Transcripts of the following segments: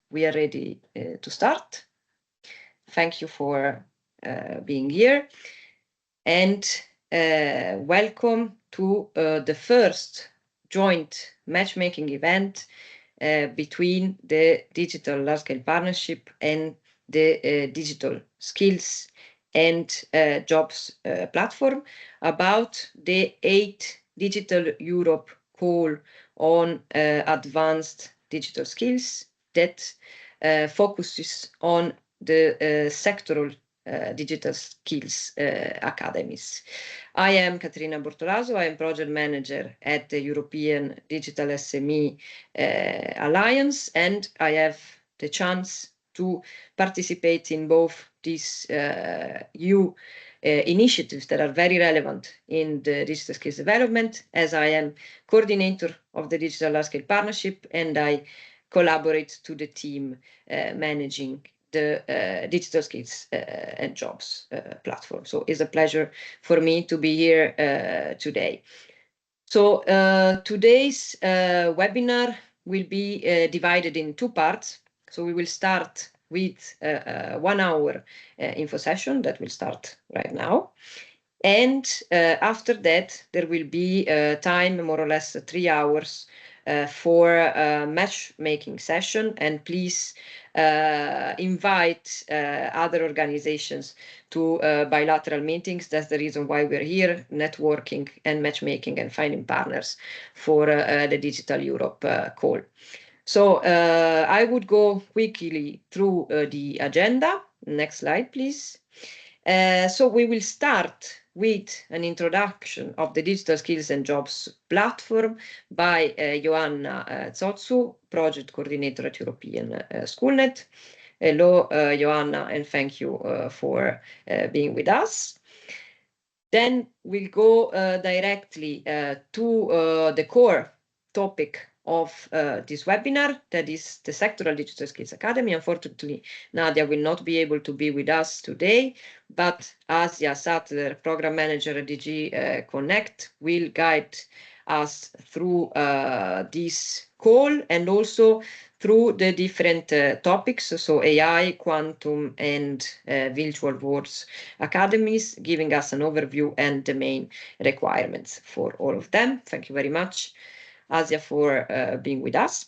we are ready to start. Thank you for being here, and welcome to the first joint matchmaking event between the Digital Large-Scale Partnership and the Digital Skills and Jobs platform about the 8th Digital Europe call on advanced digital skills that focuses on the Sectoral Digital Skills Academies. I am Caterina Bortolaso. I am project manager at the European Digital SME Alliance, and I have the chance to participate in both these EU initiatives that are very relevant in the digital skills development, as I am coordinator of the Digital Large-Scale Partnership, and I collaborate to the team managing the Digital Skills and Jobs platform. So it's a pleasure for me to be here today. So today's webinar will be divided in two parts. So we will start with 1 hour info session that will start right now. And after that, there will be time, more or less 3 hours, for a matchmaking session. And please invite other organizations to bilateral meetings. That's the reason why we're here, networking and matchmaking and finding partners for the Digital Europe call. So I would go quickly through the agenda. Next slide, please. So we will start with an introduction of the Digital Skills and Jobs platform by Joanna Zotsu, project coordinator at European Schoolnet. Hello, Joanna, and thank you for being with us. Then we'll go directly to the core topic of this webinar, that is the Sectoral Digital Skills Academy. Unfortunately, Nadia will not be able to be with us today, but Asia Sattler, Program Manager at DG Connect, will guide us through this call and also through the different topics, so AI, quantum, and virtual worlds academies, giving us an overview and the main requirements for all of them. Thank you very much, Asia, for being with us.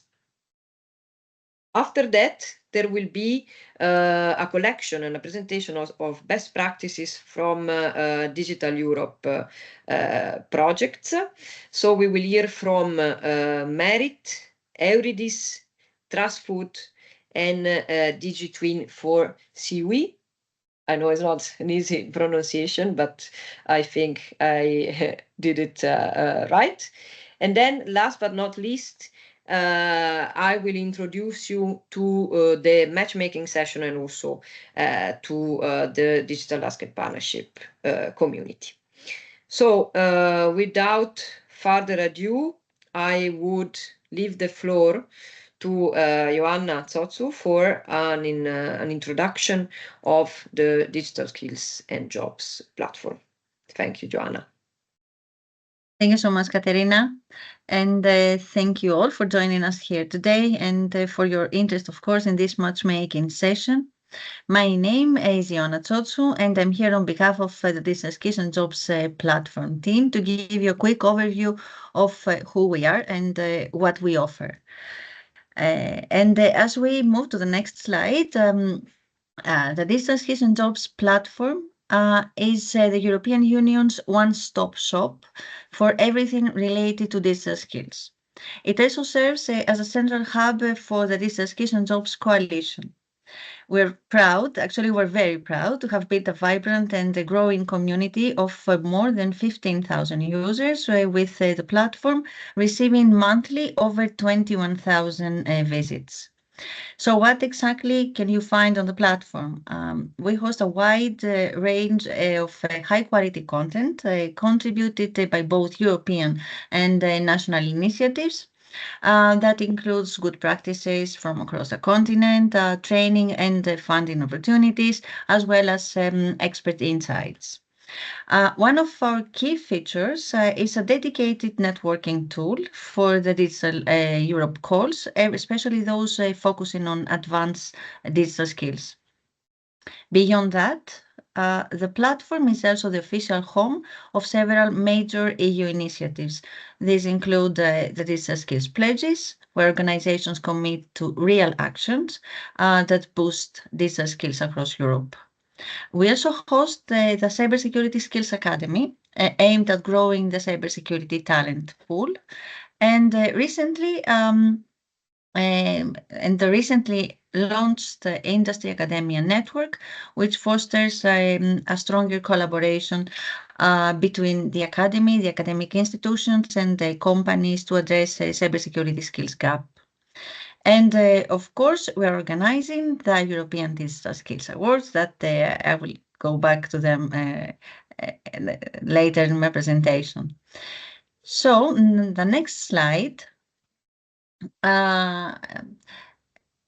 After that, there will be a collection and a presentation of best practices from Digital Europe projects. So we will hear from Merit, Euridis, Trustfood, and DigiTwin for CUI. I know it's not an easy pronunciation, but I think I did it right. And then last but not least, I will introduce you to the matchmaking session and also to the Digital Large-Scale Partnership community. So without further ado, I would leave the floor to Joanna Zotsu for an introduction of the Digital Skills and Jobs platform. Thank you, Joanna. Thank you so much, Caterina, and thank you all for joining us here today and for your interest, of course, in this matchmaking session. My name is Joanna Zotsu, and I'm here on behalf of the Digital Skills and Jobs platform team to give you a quick overview of who we are and what we offer. And as we move to the next slide, the Digital Skills and Jobs platform is the European Union's one-stop shop for everything related to digital skills. It also serves as a central hub for the Digital Skills and Jobs Coalition. We're very proud to have built a vibrant and a growing community of more than 15,000 users with the platform receiving monthly over 21,000 visits. So what exactly can you find on the platform? We host a wide range of high-quality content contributed by both European and national initiatives. That includes good practices from across the continent, training and funding opportunities, as well as expert insights. One of our key features is a dedicated networking tool for the Digital Europe calls, especially those focusing on advanced digital skills. Beyond that, the platform is also the official home of several major EU initiatives. These include the Digital Skills Pledges, where organizations commit to real actions that boost digital skills across Europe. We also host the Cybersecurity Skills Academy, aimed at growing the cybersecurity talent pool. And the recently launched Industry Academia Network, which fosters a stronger collaboration between the academy, the academic institutions, and the companies to address cybersecurity skills gap. And of course, we're organizing the European Digital Skills Awards that I will go back to them later in my presentation. So the next slide.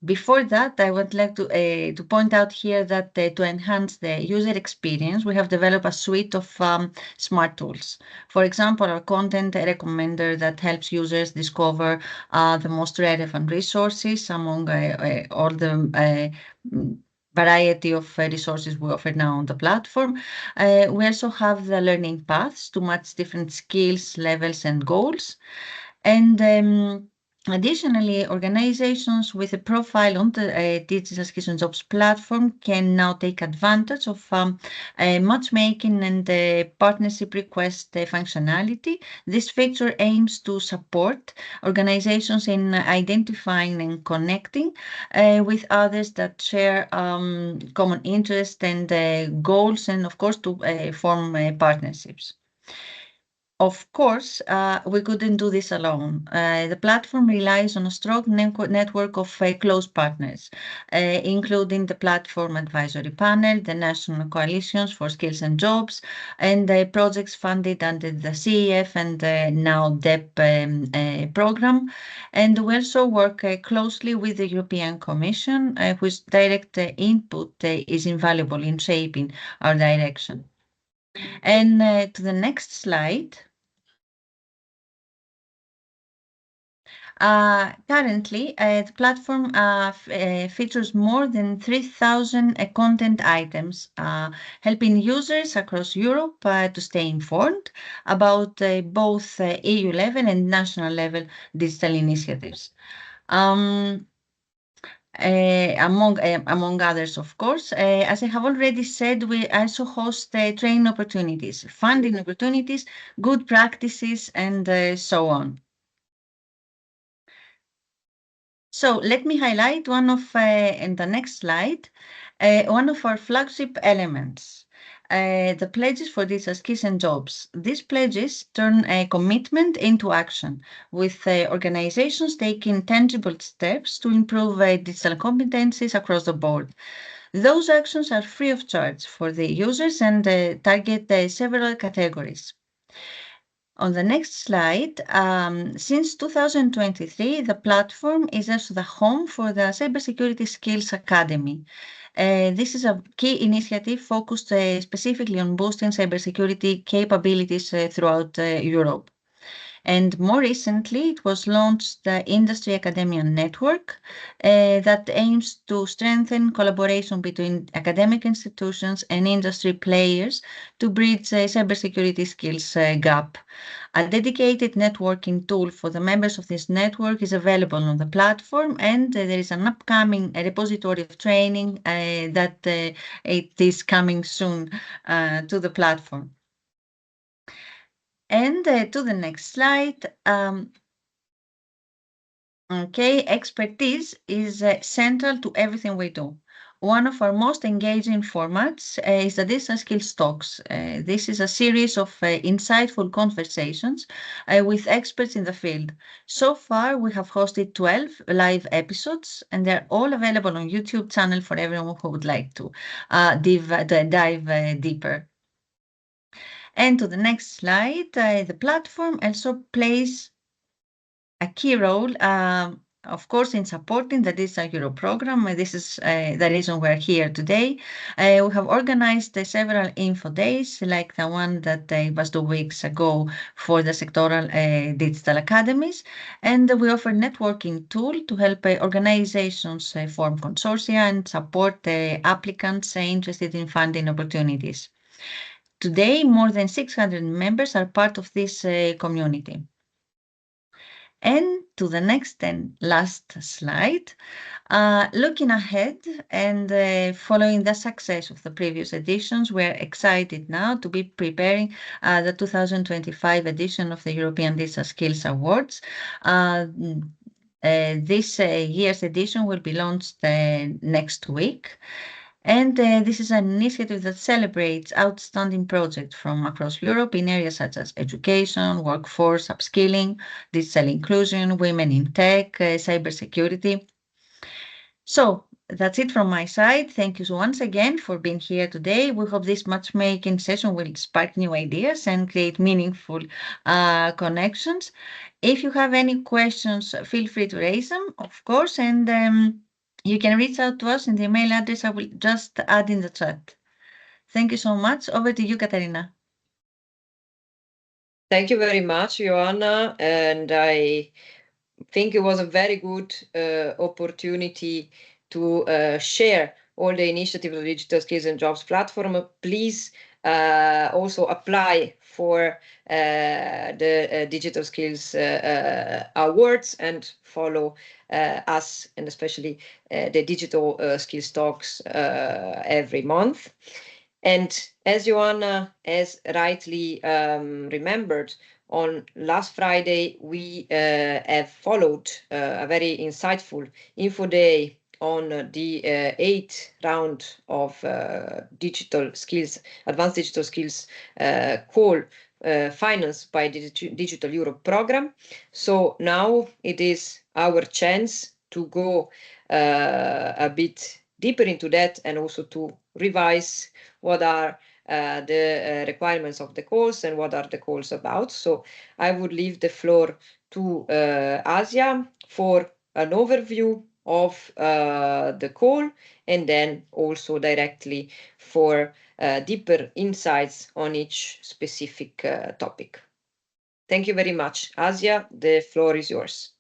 Before that, I would like to point out here that to enhance the user experience, we have developed a suite of smart tools. For example, our content recommender that helps users discover the most relevant resources among all the variety of resources we offer now on the platform. We also have the learning paths to match different skills, levels, and goals. And additionally, organizations with a profile on the Digital Skills and Jobs platform can now take advantage of matchmaking and partnership request functionality. This feature aims to support organizations in identifying and connecting with others that share common interests and goals, and of course to form partnerships. Of course, we couldn't do this alone. The platform relies on a strong network of close partners, including the Platform Advisory Panel, the National Coalitions for Skills and Jobs, and the projects funded under the CEF and now DEP program. And we also work closely with the European Commission, whose direct input is invaluable in shaping our direction. And to the next slide. Currently, the platform features more than 3,000 content items, helping users across Europe to stay informed about both EU level and national level digital initiatives. Among others, of course, as I have already said, we also host training opportunities, funding opportunities, good practices, and so on. So let me highlight one of, in the next slide, one of our flagship elements, the pledges for digital skills and jobs. These pledges turn a commitment into action, with organizations taking tangible steps to improve digital competencies across the board. Those actions are free of charge for the users and target several categories. On the next slide, since 2023, the platform is also the home for the Cybersecurity Skills Academy. This is a key initiative focused specifically on boosting cybersecurity capabilities throughout Europe. And more recently, it was launched the Industry Academia Network that aims to strengthen collaboration between academic institutions and industry players to bridge the cybersecurity skills gap. A dedicated networking tool for the members of this network is available on the platform, and there is an upcoming repository of training that it is coming soon to the platform. And to the next slide. Okay, expertise is central to everything we do. One of our most engaging formats is the Digital Skills Talks. This is a series of insightful conversations with experts in the field. So far, we have hosted 12 live episodes, and they're all available on YouTube channel for everyone who would like to dive deeper. And to the next slide, the platform also plays a key role of course, in supporting the Digital Euro program. This is the reason we're here today. We have organized several info days, like the one that was 2 weeks ago for the Sectoral Digital Academies. And we offer networking tool to help organizations form consortia and support applicants interested in funding opportunities. Today, more than 600 members are part of this community. And to the next and last slide, looking ahead and following the success of the previous editions, we're excited now to be preparing the 2025 edition of the European Digital Skills Awards. This year's edition will be launched next week. And this is an initiative that celebrates outstanding projects from across Europe in areas such as education, workforce, upskilling, digital inclusion, women in tech, cybersecurity. So that's it from my side. Thank you once again for being here today. We hope this matchmaking session will spark new ideas and create meaningful connections. If you have any questions, feel free to raise them, of course, and you can reach out to us in the email address I will just add in the chat. Thank you so much. Over to you, Katerina. Thank you very much, Joanna. And I think it was a very good opportunity to share all the initiatives of the Digital Skills and Jobs platform. Please also apply for the Digital Skills Awards and follow us, and especially the Digital Skills Talks every month. And as Joanna has rightly remembered, on last Friday, we have followed a very insightful info day on the 8th round of digital skills, advanced digital skills call financed by the Digital Europe program. So now it is our chance to go a bit deeper into that and also to revise what are the requirements of the course and what are the calls about. So I would leave the floor to Asia for an overview of the call, and then also directly for deeper insights on each specific topic. Thank you very much. Asia, the floor is yours.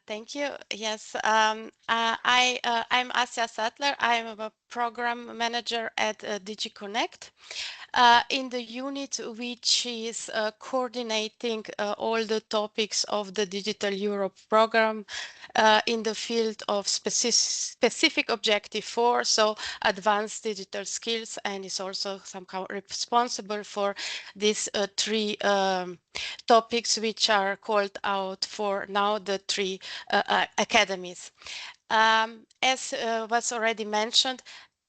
Thank you. Yes, I'm Asia Sattler. I'm a program manager at DigiConnect. In the unit which is coordinating all the topics of the Digital Europe program in the field of specific objective 4, so advanced digital skills, and is also somehow responsible for these 3 topics which are called out for now the 3 academies. As was already mentioned,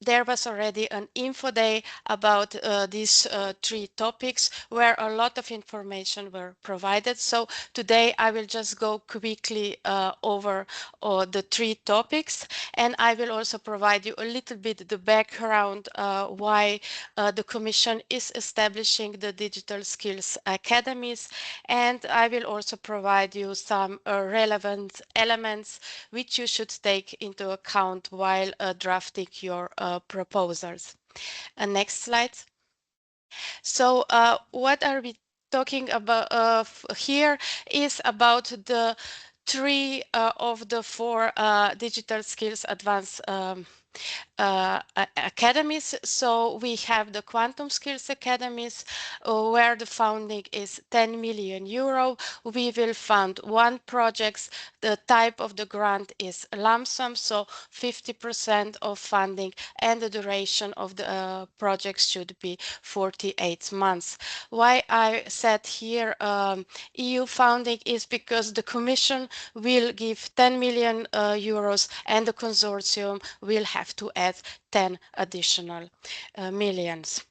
there was already an info day about these 3 topics where a lot of information were provided. So today I will just go quickly over the 3 topics, and I will also provide you a little bit the background why the Commission is establishing the Digital Skills Academies, and I will also provide you some relevant elements which you should take into account while drafting your proposals. Next slide. So what are we talking about here is about the 3 of the 4 digital skills advanced academies. So we have the Quantum Skills Academies, where the funding is 10 million euro. We will fund 1 project. The type of the grant is lump sum, so 50% of funding, and the duration of the project should be 48 months. Why I said here EU funding is because the Commission will give 10 million euros and the consortium will have to add 10 additional millions.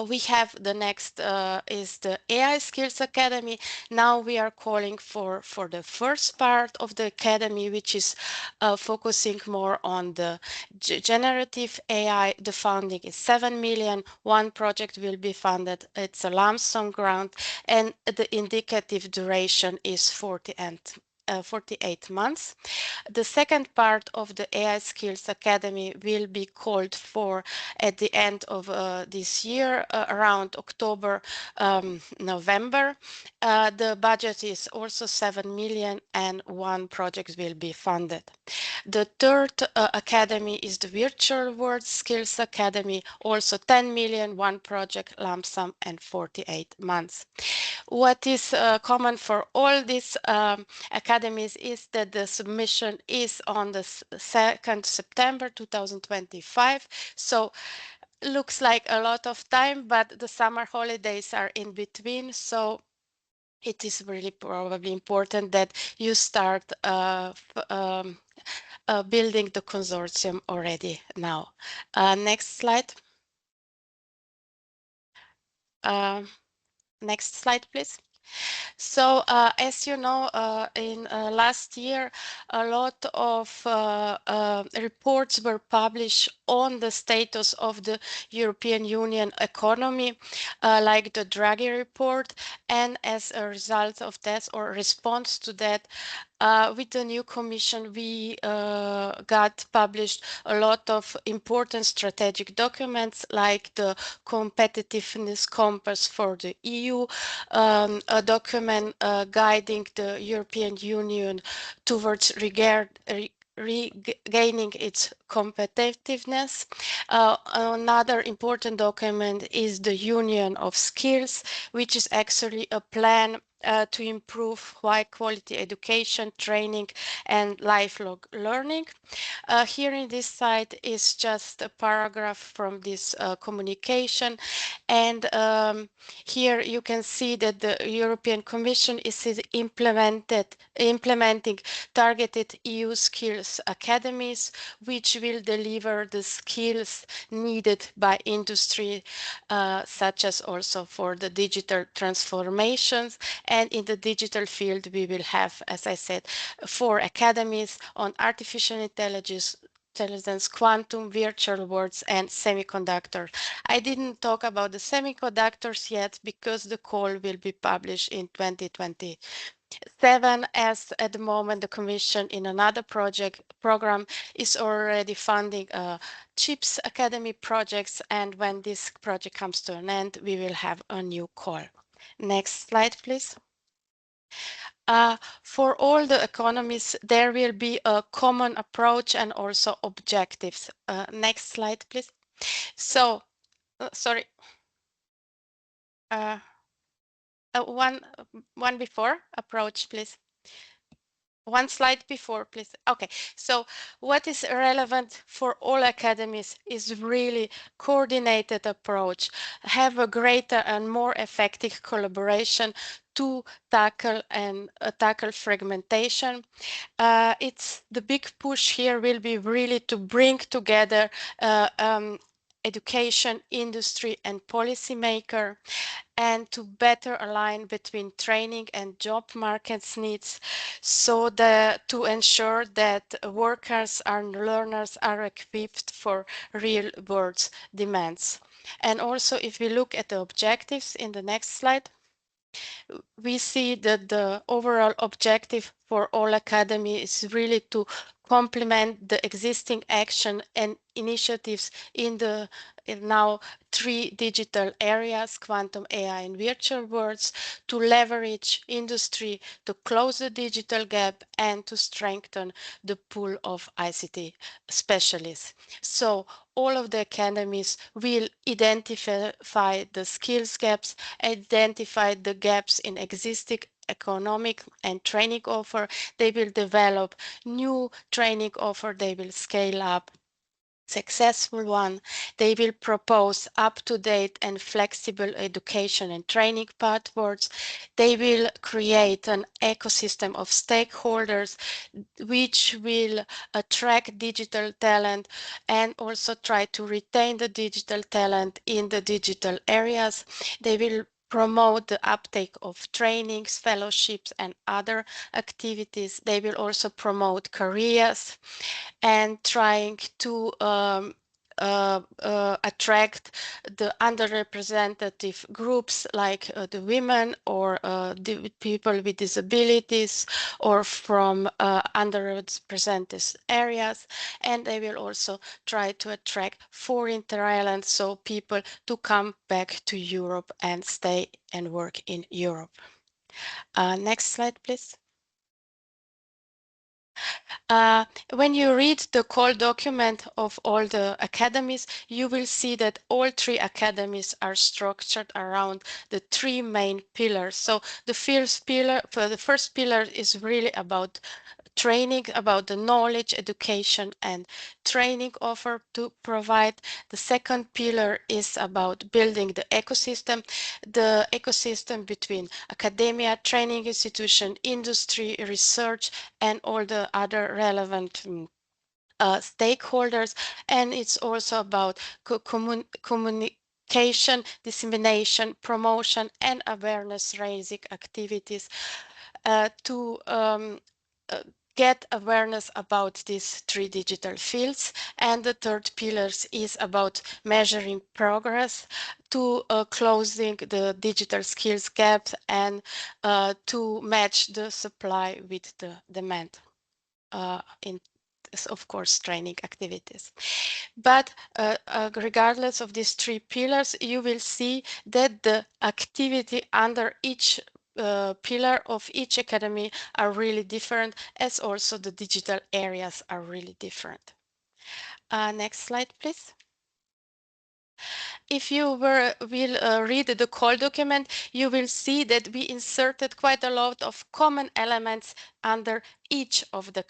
We have the next is the AI Skills Academy. Now we are calling for the first part of the academy, which is focusing more on the generative AI. The funding is 7 million. 1 project will be funded. It's a lump sum grant, and the indicative duration is 48 48 months. The second part of the AI Skills Academy will be called for at the end of this year, around October, November. The budget is also 7 million and 1 project will be funded. The third academy is the Virtual World Skills Academy, also 10 million, 1 project, lump sum, and 48 months. What is common for all these academies is that the submission is on the 2nd September 2025. So looks like a lot of time, but the summer holidays are in between. So it is really probably important that you start building the consortium already now. Next slide. Next slide, please. So as you know, in last year, a lot of reports were published on the status of the European Union economy, like the Draghi report. And as a result of that, or response to that, with the new commission, we got published a lot of important strategic documents like the competitiveness compass for the EU, a document guiding the European Union towards regaining its competitiveness. Another important document is the Union of Skills, which is actually a plan to improve high quality education, training, and lifelong learning. Here in this slide is just a paragraph from this communication, and here you can see that the European Commission is implementing targeted EU skills academies, which will deliver the skills needed by industry, such as also for the digital transformations. And in the digital field, we will have, as I said, 4 academies on artificial intelligence, quantum, virtual worlds, and semiconductors. I didn't talk about the semiconductors yet because the call will be published in 2027, as at the moment the Commission in another program is already funding CHIPS Academy projects, and when this project comes to an end, we will have a new call. Next slide, please. For all the economies, there will be a common approach and also objectives. Next slide, please. So, sorry. One before approach, please. One slide before, please. Okay, so what is relevant for all academies is really coordinated approach, have a greater and more effective collaboration to tackle fragmentation. It's the big push here will be really to bring together education, industry, and policymaker, and to better align between training and job markets needs, so that to ensure that workers and learners are equipped for real world demands. And also, if we look at the objectives in the next slide, we see that the overall objective for all academy is really to complement the existing action and initiatives in the now 3 digital areas, quantum, AI, and virtual worlds, to leverage industry to close the digital gap and to strengthen the pool of ICT specialists. So all of the academies will identify the skills gaps, identify the gaps in existing economic and training offer. They will develop new training offer. They will scale up successful one. They will propose up-to-date and flexible education and training pathways. They will create an ecosystem of stakeholders which will attract digital talent and also try to retain the digital talent in the digital areas. They will promote the uptake of trainings, fellowships, and other activities. They will also promote careers and trying to attract the underrepresented groups like the women or the people with disabilities or from underrepresented areas. And they will also try to attract foreign talent, so people to come back to Europe and stay and work in Europe. Next slide, please. When you read the call document of all the academies, you will see that all 3 academies are structured around the 3 main pillars. So the first pillar is really about training, about the knowledge, education, and training offer to provide. The second pillar is about building the ecosystem between academia, training institution, industry, research, and all the other relevant stakeholders. And it's also about communication, dissemination, promotion, and awareness raising activities to get awareness about these 3 digital fields. And the third pillar is about measuring progress to closing the digital skills gap and to match the supply with the demand in, of course, training activities. But regardless of these 3 pillars, you will see that the activity under each pillar of each academy are really different, as also the digital areas are really different. Next slide, please. If you will read the call document, you will see that we inserted quite a lot of common elements under each of the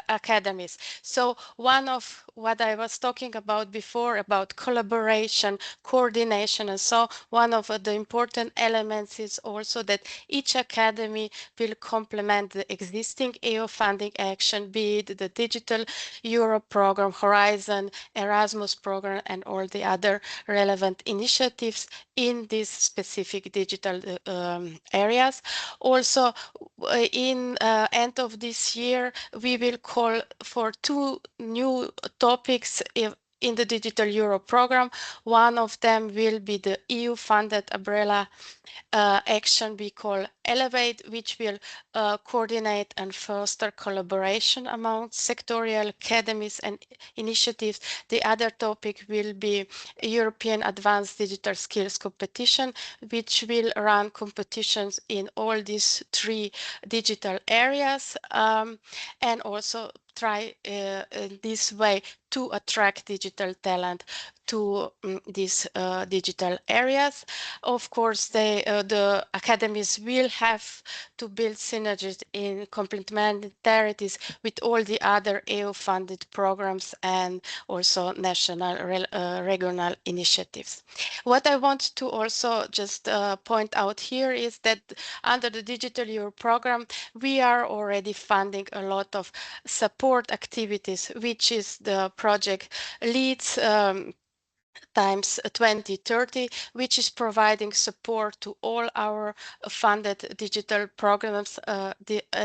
academies. So one of what I was talking about before about collaboration, coordination, and so one of the important elements is also that each academy will complement the existing EU funding action, be it the Digital Europe program, Horizon, Erasmus program, and all the other relevant initiatives in these specific digital areas. Also, in end of this year, we will call for 2 new topics in the Digital Europe program. One of them will be the EU-funded umbrella action we call Elevate, which will coordinate and foster collaboration among sectorial academies and initiatives. The other topic will be European Advanced Digital Skills Competition, which will run competitions in all these 3 digital areas and also try in this way to attract digital talent to these digital areas. Of course, the academies will have to build synergies in complementarities with all the other EU-funded programs and also national regional initiatives. What I want to also just point out here is that under the Digital Europe program, we are already funding a lot of support activities, which is the project leads times 2030, which is providing support to all our funded digital programs.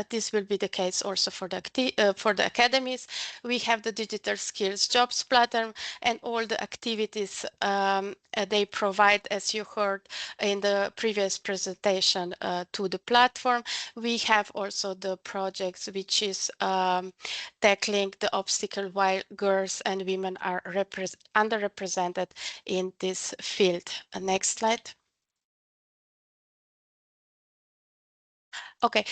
This will be the case also for the academies. We have the Digital Skills Jobs platform and all the activities they provide, as you heard in the previous presentation, to the platform. We have also the projects which is tackling the obstacle while girls and women are underrepresented in this field. Next slide. Okay,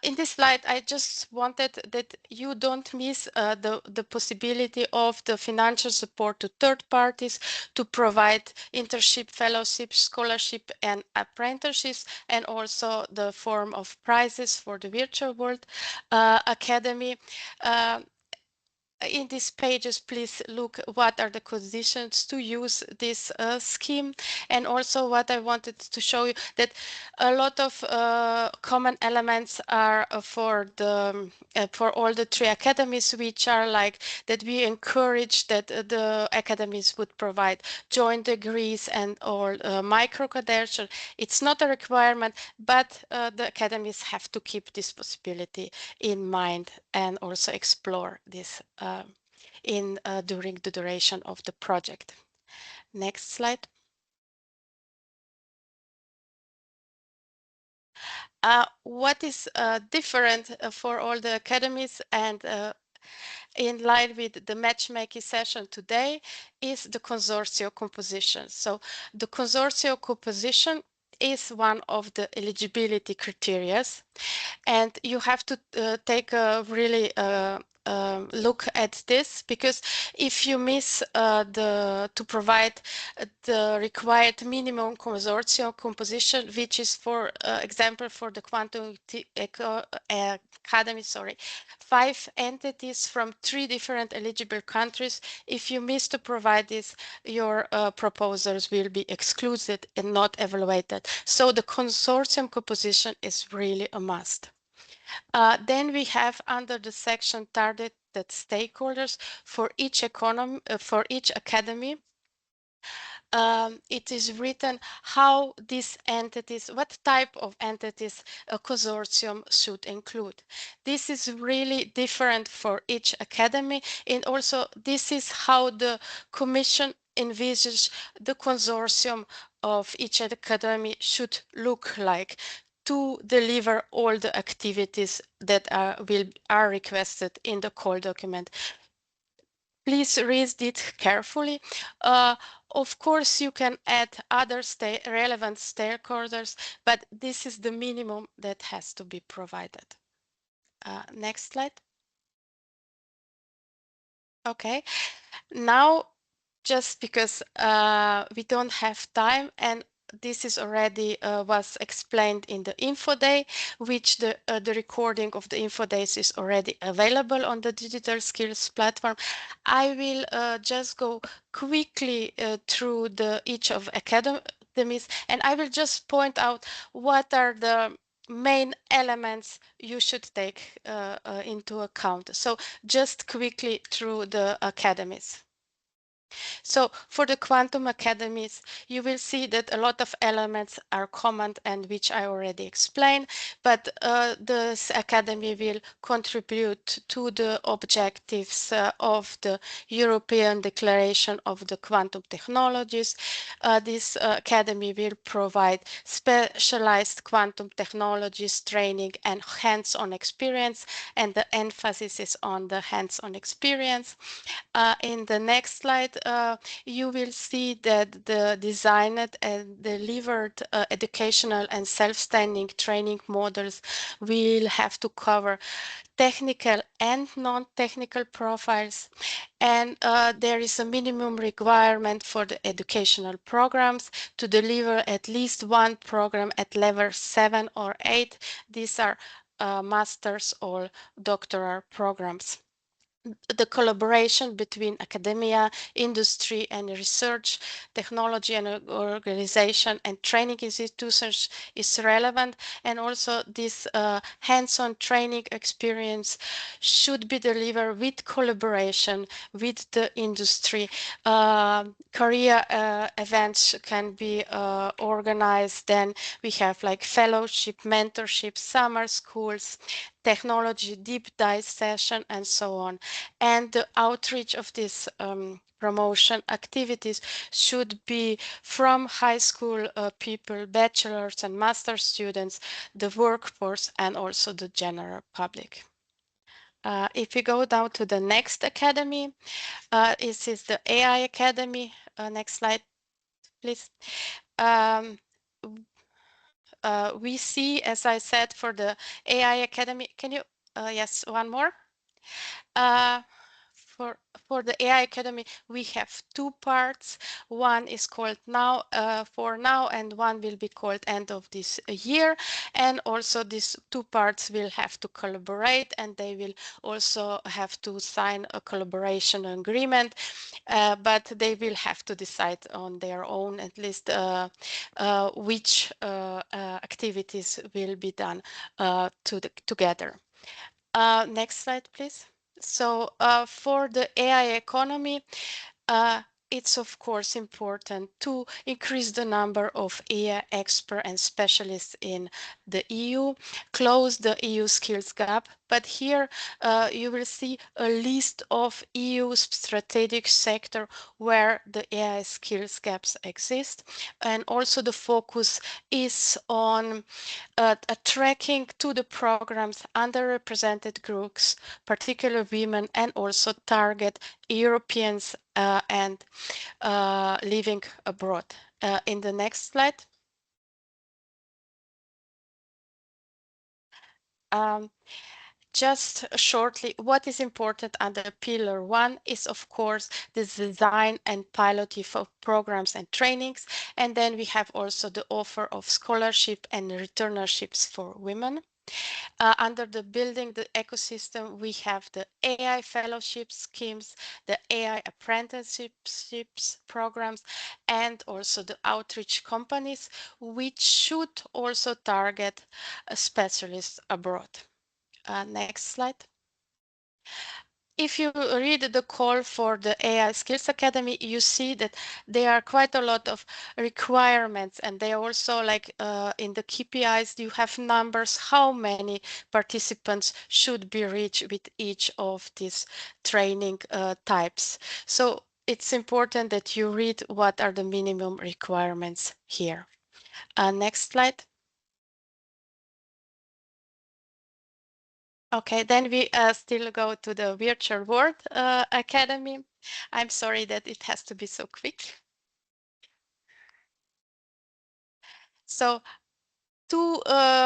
in this slide, I just wanted that you don't miss the possibility of the financial support to third parties to provide internship, fellowship, scholarship, and apprenticeships, and also the form of prizes for the Virtual World Academy. In these pages, please look what are the conditions to use this scheme. And also what I wanted to show you that a lot of common elements are for all the 3 academies, which are like that we encourage that the academies would provide joint degrees and or micro credential. It's not a requirement, but the academies have to keep this possibility in mind and also explore this during the duration of the project. Next slide. What is different for all the academies and in line with the matchmaking session today is the consortia composition. So the consortia composition is one of the eligibility criteria, and you have to take a really look at this, because if you miss to provide the required minimum consortium composition, which is for example for the quantum academy, 5 entities from 3 different eligible countries. If you miss to provide this, your proposals will be excluded and not evaluated. So the consortium composition is really a must. Then we have under the section targeted stakeholders for each academy. It is written how these entities, what type of entities a consortium should include. This is really different for each academy, and also this is how the Commission envisages the consortium of each academy should look like to deliver all the activities that are requested in the call document. Please read it carefully. Of course, you can add other relevant stakeholders, but this is the minimum that has to be provided. Next slide. Okay, now just because we don't have time, and this is already was explained in the info day, which the recording of the info days is already available on the digital skills platform. I will just go quickly through each of academies, and I will just point out what are the main elements you should take into account. So just quickly through the academies. So for the quantum academies, you will see that a lot of elements are common and which I already explained, but this academy will contribute to the objectives of the European Declaration of the Quantum Technologies. This academy will provide specialized quantum technologies training and hands-on experience, and the emphasis is on the hands-on experience. In the next slide, you will see that the designed and delivered educational and self-standing training models will have to cover technical and non-technical profiles, and there is a minimum requirement for the educational programs to deliver at least one program at level 7 or 8. These are master's or doctoral programs. The collaboration between academia, industry and research, technology and organization and training institutions is relevant, and also this hands-on training experience should be delivered with collaboration with the industry. Career events can be organized. Then we have like fellowship, mentorship, summer schools, technology deep dive session, and so on. And the outreach of these promotion activities should be from high school people, bachelor's and master's students, the workforce, and also the general public. If we go down to the next academy, this is the AI Academy. Next slide, please. We see, as I said, for the AI Academy, can you, yes, one more? For the AI Academy, we have 2 parts. One is called now, for now, and one will be called end of this year. And also these 2 parts will have to collaborate, and they will also have to sign a collaboration agreement, but they will have to decide on their own at least which activities will be done together. Next slide, please. So for the AI economy, it's of course important to increase the number of AI experts and specialists in the EU, close the EU skills gap. But here you will see a list of EU strategic sector where the AI skills gaps exist. And also the focus is on tracking to the programs underrepresented groups, particularly women, and also target Europeans and living abroad. In the next slide. Just shortly, what is important under Pillar 1 is, of course, the design and piloting of programs and trainings. And then we have also the offer of scholarship and returnerships for women. Under the building the ecosystem, we have the AI fellowship schemes, the AI apprenticeships programs, and also the outreach companies, which should also target specialists abroad. Next slide. If you read the call for the AI Skills Academy, you see that there are quite a lot of requirements, and they also like in the KPIs, you have numbers, how many participants should be reached with each of these training types. So it's important that you read what are the minimum requirements here. Next slide. Okay, then we still go to the Virtual World Academy. I'm sorry that it has to be so quick. So two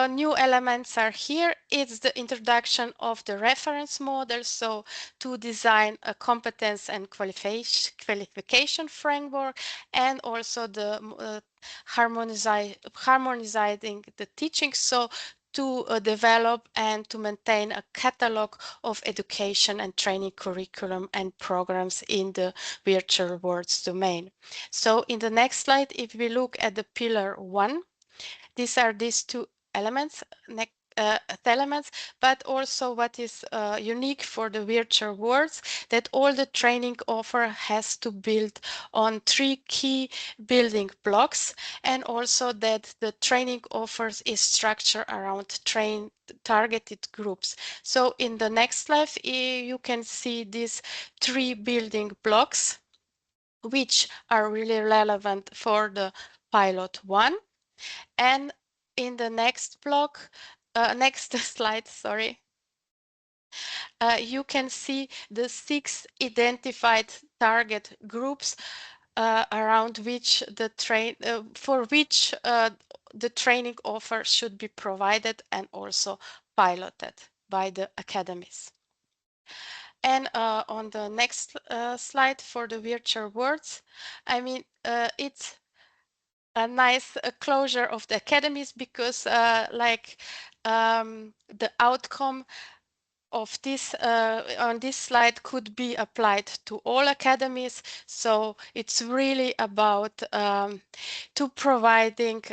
new elements are here. It's the introduction of the reference model, so to design a competence and qualification framework, and also the harmonizing the teaching, so to develop and to maintain a catalog of education and training curriculum and programs in the virtual worlds domain. So in the next slide, if we look at the pillar 1, these are these two elements, but also what is unique for the virtual worlds, that all the training offer has to build on 3 key building blocks, and also that the training offers is structured around targeted groups. So in the next slide, you can see these 3 building blocks, which are really relevant for the pilot 1. And in the next block, next slide, sorry, you can see the 6 identified target groups around which the the training offer should be provided and also piloted by the academies. And on the next slide for the virtual worlds, I mean, it's a nice closure of the academies, because the outcome of this on this slide could be applied to all academies. So it's really about to providing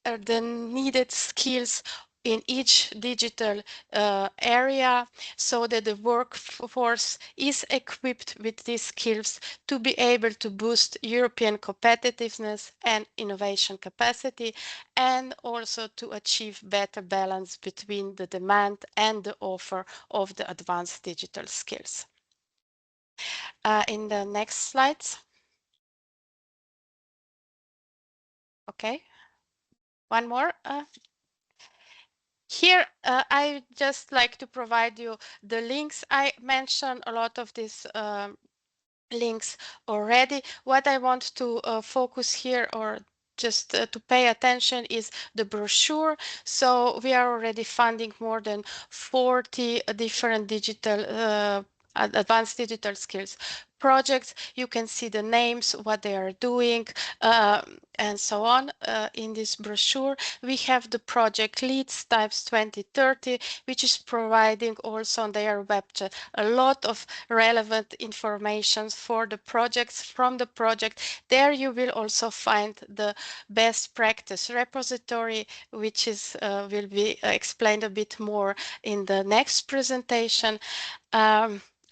the needed skills in each digital area, so that the workforce is equipped with these skills to be able to boost European competitiveness and innovation capacity, and also to achieve better balance between the demand and the offer of the advanced digital skills. In the next slides. Okay. One more. Here, I just like to provide you the links. I mentioned a lot of these links already. What I want to focus here, or just to pay attention, is the brochure. So we are already funding more than 40 different digital advanced digital skills projects. You can see the names, what they are doing, and so on in this brochure. We have the project leads types 2030, which is providing also on their website a lot of relevant information for the projects. From the project, there you will also find the best practice repository, which is will be explained a bit more in the next presentation.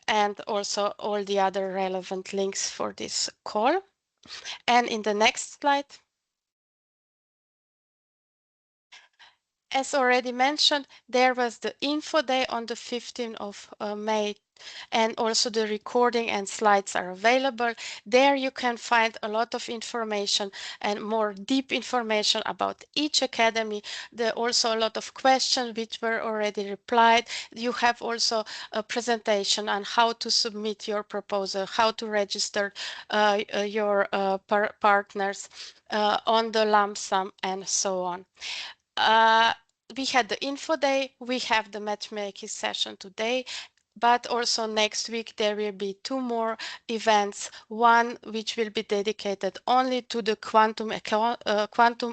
and also all the other relevant links for this call. And in the next slide, as already mentioned, there was the info day on the 15th of May, and also the recording and slides are available. There you can find a lot of information and more deep information about each academy. There are also a lot of questions which were already replied. You have also a presentation on how to submit your proposal, how to register your partners on the lump sum, and so on. We had the info day, we have the matchmaking session today, but also next week there will be 2 more events, one which will be dedicated only to the Quantum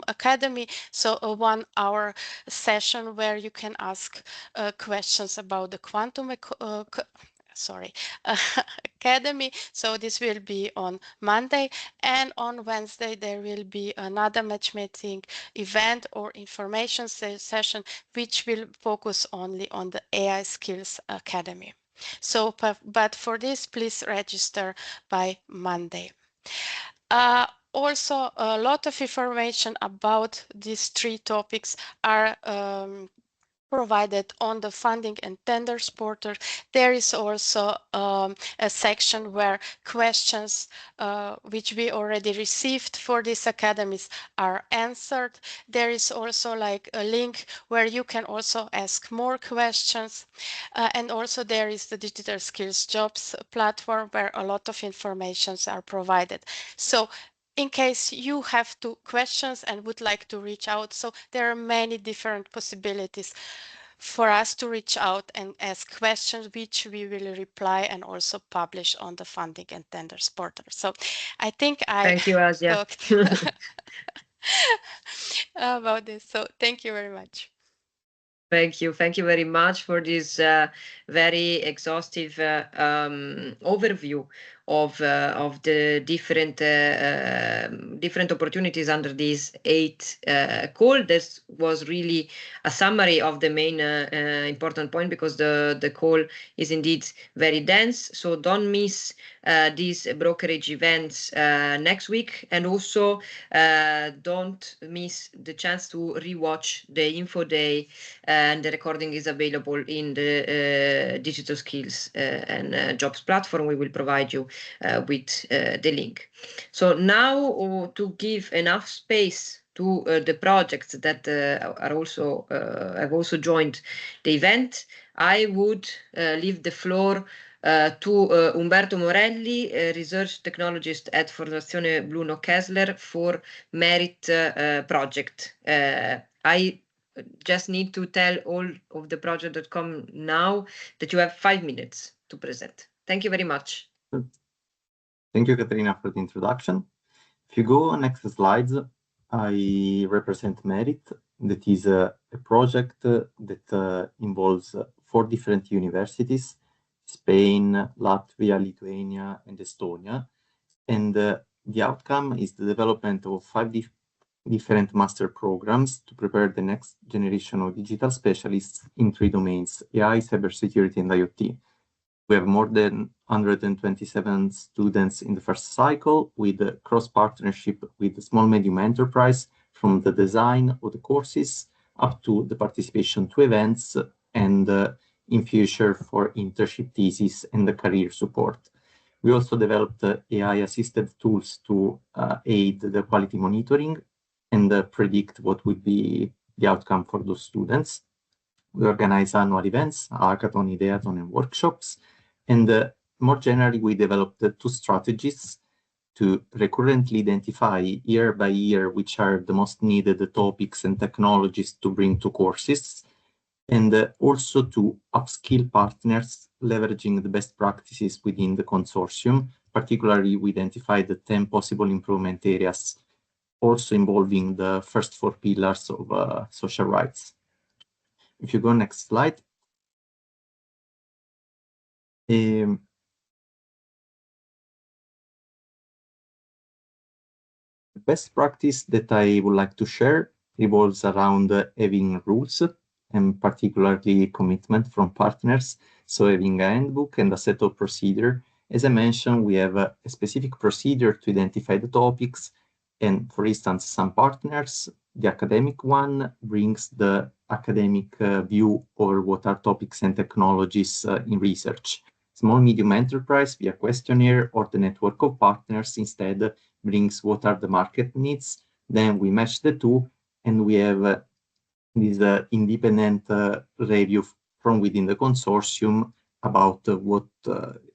Academy, so a 1-hour session where you can ask questions about the Quantum Academy. So this will be on Monday, and on Wednesday there will be another matchmaking event or information session which will focus only on the AI Skills Academy. So, but for this, please register by Monday. Also, a lot of information about these 3 topics are provided on the funding and tenders portal. There is also a section where questions which we already received for these academies are answered. There is also like a link where you can also ask more questions. And also there is the Digital Skills Jobs platform where a lot of informations are provided. So in case you have questions and would like to reach out, so there are many different possibilities for us to reach out and ask questions, which we will reply and also publish on the funding and tenders portal. So I think Thank you, Asia. talked about this. So thank you very much. Thank you. Thank you very much for this very exhaustive overview of the different opportunities under these 8 call. This was really a summary of the main important point, because the call is indeed very dense. So don't miss these brokerage events next week, and also don't miss the chance to rewatch the info day, and the recording is available in the digital skills and jobs platform. We will provide you with the link. So now, to give enough space to the projects that are also have also joined the event, I would leave the floor to Umberto Morelli, research technologist at Fondazione Bruno Kessler for Merit project. I just need to tell all of the project that come now that you have 5 minutes to present. Thank you very much. Thank you, Caterina, for the introduction. If you go next slides, I represent Merit. That is a project that involves 4 different universities: Spain, Latvia, Lithuania, and Estonia. And the outcome is the development of 5 different master programs to prepare the next generation of digital specialists in 3 domains: AI, cybersecurity, and IoT. We have more than 127 students in the first cycle, with a cross-partnership with the small-medium enterprise, from the design of the courses up to the participation to events, and in future for internship thesis and the career support. We also developed AI-assisted tools to aid the quality monitoring and predict what would be the outcome for those students. We organize annual events, hackathon, ideathon, and workshops. And more generally, we developed 2 strategies to recurrently identify year by year which are the most needed topics and technologies to bring to courses, and also to upskill partners, leveraging the best practices within the consortium. Particularly, we identified the 10 possible improvement areas, also involving the first 4 pillars of social rights. If you go next slide. The best practice that I would like to share revolves around having rules, and particularly commitment from partners, So having a handbook and a set of procedure. As I mentioned, we have a specific procedure to identify the topics. And for instance, some partners, the academic one brings the academic view over what are topics and technologies in research. Small medium enterprise via questionnaire or the network of partners instead brings what are the market needs. Then we match the two and we have this independent review from within the consortium about what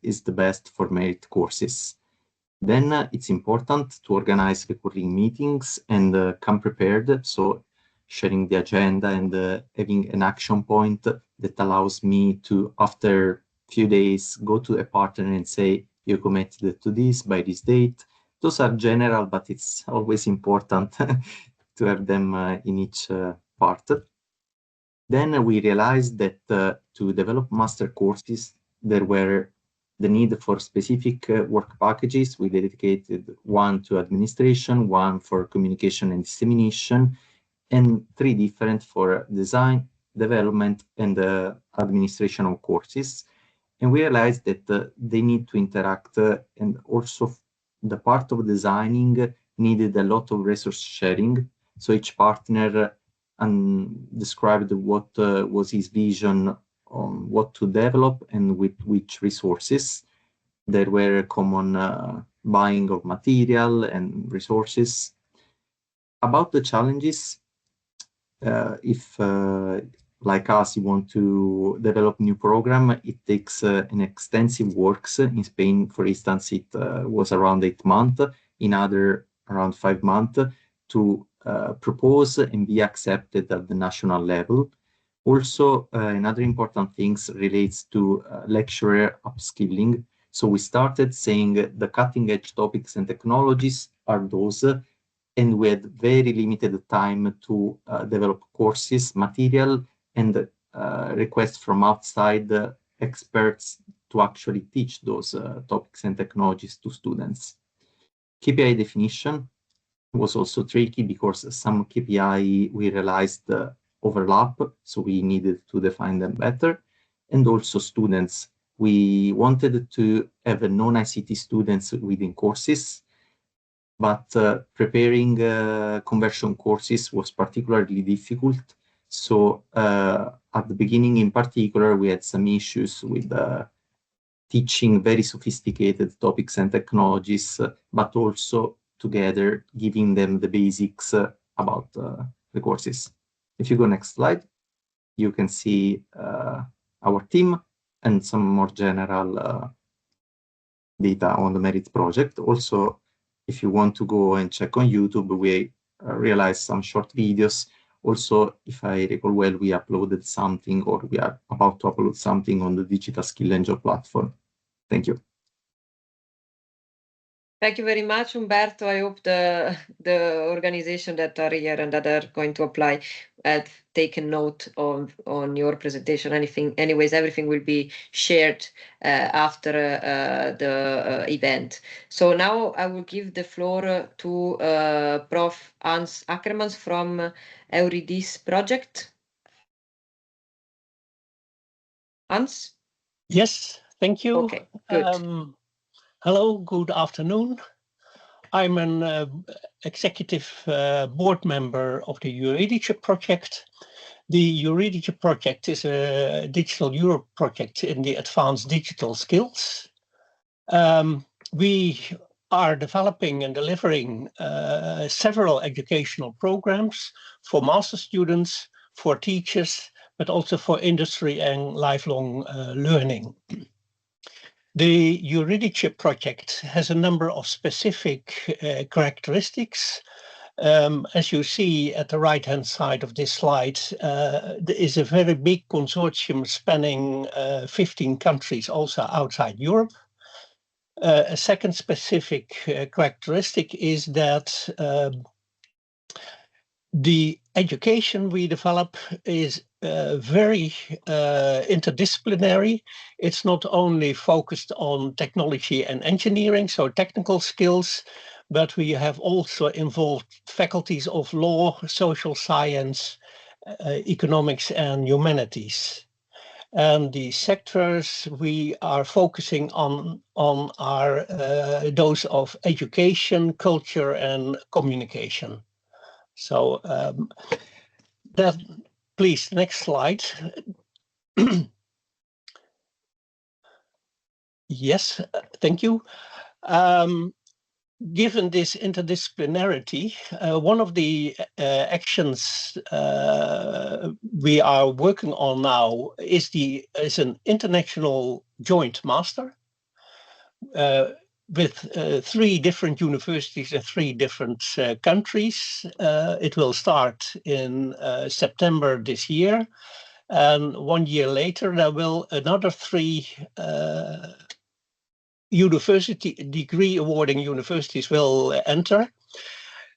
is the best for merit courses. Then it's important to organize recurring meetings and come prepared. So sharing the agenda and having an action point that allows me to, after a few days, go to a partner and say, you committed to this by this date. Those are general, but it's always important to have them in each part. Then we realized that to develop master courses, there were the need for specific work packages. We dedicated one to administration, one for communication and dissemination, and 3 different for design, development, and administration of courses. And we realized that they need to interact, and also the part of designing needed a lot of resource sharing. So each partner described what was his vision on what to develop and with which resources. There were common buying of material and resources. About the challenges, if like us, you want to develop new program, it takes an extensive works. In Spain, for instance, it was around 8 months, in other around 5 months to propose and be accepted at the national level. Also, another important thing relates to lecturer upskilling. So we started saying the cutting edge topics and technologies are those, and we had very limited time to develop courses, material, and requests from outside experts to actually teach those topics and technologies to students. KPI definition was also tricky because some KPI we realized overlap, so we needed to define them better. And also students, we wanted to have non-ICT students within courses, but preparing conversion courses was particularly difficult. So at the beginning in particular, we had some issues with teaching very sophisticated topics and technologies, but also together giving them the basics about the courses. If you go next slide, you can see our team and some more general data on the Merit project. Also, if you want to go and check on YouTube, we realized some short videos. Also, if I recall well, we uploaded something, or we are about to upload something on the Digital Skill Angel platform. Thank you. Thank you very much, Umberto. I hope the organization that are here and that are going to apply have taken note on your presentation. Anyways, everything will be shared after the event. So now I will give the floor to Prof. Hans Ackermans from Euridis project. Hans? Yes, thank you. Okay, good. Hello, good afternoon. I'm an executive board member of the Eurydice project. The Eurydice project is a Digital Europe project in the advanced digital skills. We are developing and delivering several educational programs for master students, for teachers, but also for industry and lifelong learning. The Eurydice project has a number of specific characteristics. As you see at the right-hand side of this slide, there is a very big consortium spanning 15 countries, also outside Europe. A second specific characteristic is that the education we develop is very interdisciplinary. It's not only focused on technology and engineering, so technical skills, but we have also involved faculties of law, social science, economics, and humanities. And the sectors we are focusing on are those of education, culture, and communication. So that, please, next slide. Yes, thank you. Given this interdisciplinarity, one of the actions we are working on now is an international joint master with 3 different universities in 3 different countries. It will start in September this year, and 1 year later there will another 3 university degree awarding universities will enter.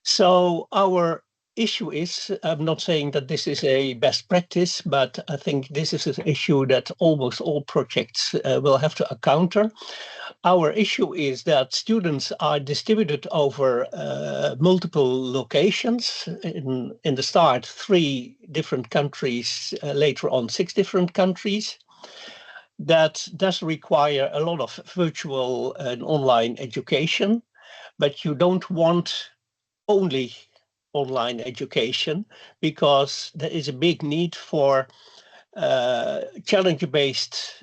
So our issue is, I'm not saying that this is a best practice, but I think this is an issue that almost all projects will have to encounter. Our issue is that students are distributed over multiple locations. In the start, 3 different countries, later on 6 different countries. That does require a lot of virtual and online education, but you don't want only online education, because there is a big need for challenge-based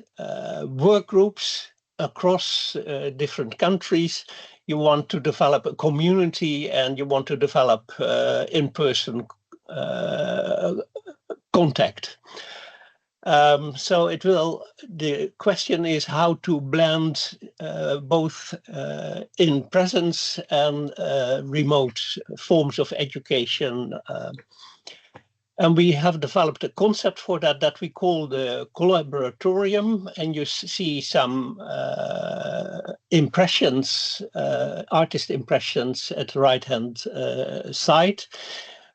work groups across different countries. You want to develop a community, and you want to develop in-person contact. So the question is how to blend both in presence and remote forms of education. And we have developed a concept for that we call the collaboratorium, and you see some impressions, artist impressions at the right-hand side.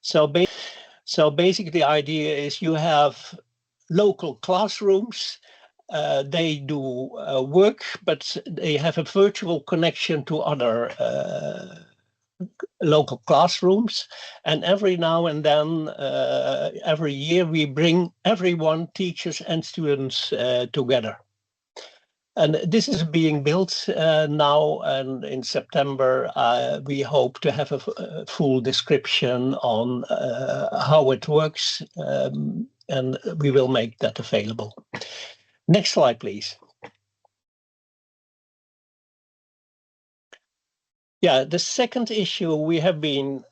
So basically the idea is you have local classrooms, they do work, but they have a virtual connection to other local classrooms. And every now and then, every year, we bring everyone, teachers and students, together. And this is being built now, and in September we hope to have a full description on how it works, and we will make that available. Next slide, please. Yeah, the second issue we have been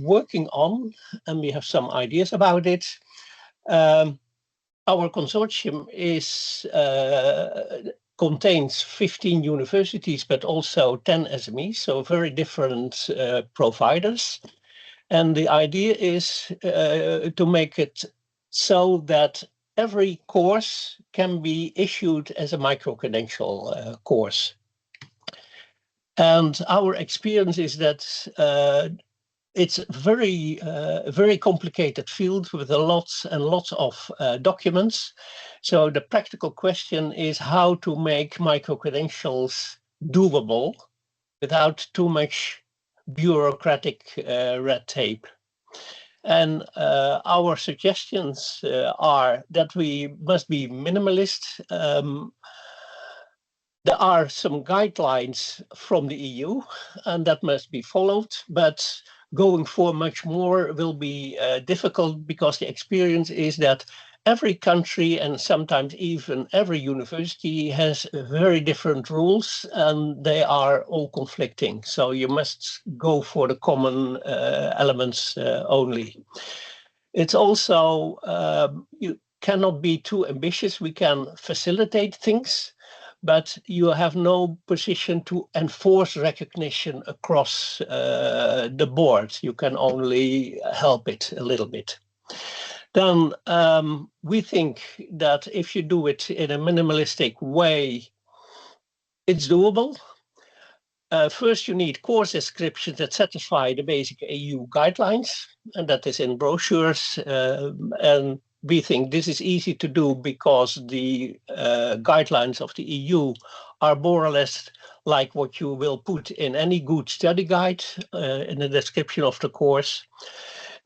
working on, and we have some ideas about it. Our consortium contains 15 universities, but also 10 SMEs, so very different providers. And the idea is to make it so that every course can be issued as a micro-credential course. And our experience is that it's a very complicated field with lots and lots of documents. So the practical question is how to make micro-credentials doable without too much bureaucratic red tape. And our suggestions are that we must be minimalist. There are some guidelines from the EU, and that must be followed, but going for much more will be difficult, because the experience is that every country, and sometimes even every university, has very different rules, and they are all conflicting. So you must go for the common elements only. It's also, you cannot be too ambitious. We can facilitate things, but you have no position to enforce recognition across the board. You can only help it a little bit. Then we think that if you do it in a minimalistic way, it's doable. First, you need course descriptions that satisfy the basic EU guidelines, and that is in brochures. And we think this is easy to do because the guidelines of the EU are more or less like what you will put in any good study guide in the description of the course.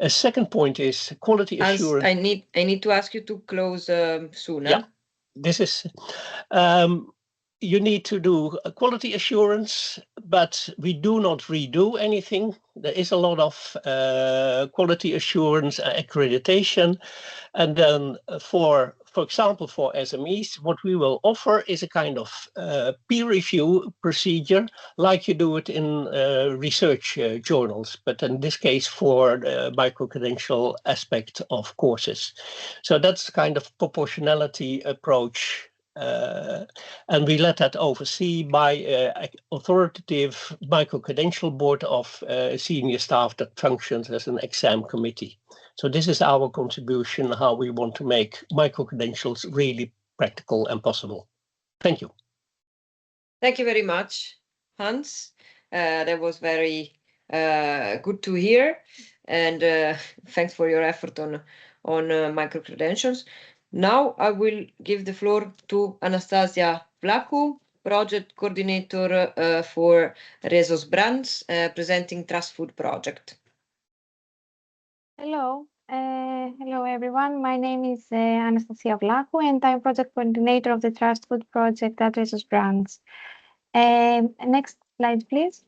A second point is quality assurance. I need to ask you to close soon. Yeah, this is, you need to do a quality assurance, but we do not redo anything. There is a lot of quality assurance accreditation. And then for example, for SMEs, what we will offer is a kind of peer review procedure, like you do it in research journals, but in this case for the micro-credential aspect of courses. So that's kind of proportionality approach. And we let that oversee by an authoritative micro-credential board of senior staff that functions as an exam committee. So this is our contribution, how we want to make micro-credentials really practical and possible. Thank you. Thank you very much, Hans. That was very good to hear. And thanks for your effort on micro-credentials. Now I will give the floor to Anastasia Vlaku, project coordinator for Rezos Brands, presenting Trust Food project. Hello. Hello, everyone. My name is Anastasia Vlaku, and I'm project coordinator of the Trust Food project at Rezos Brands. Next slide, please.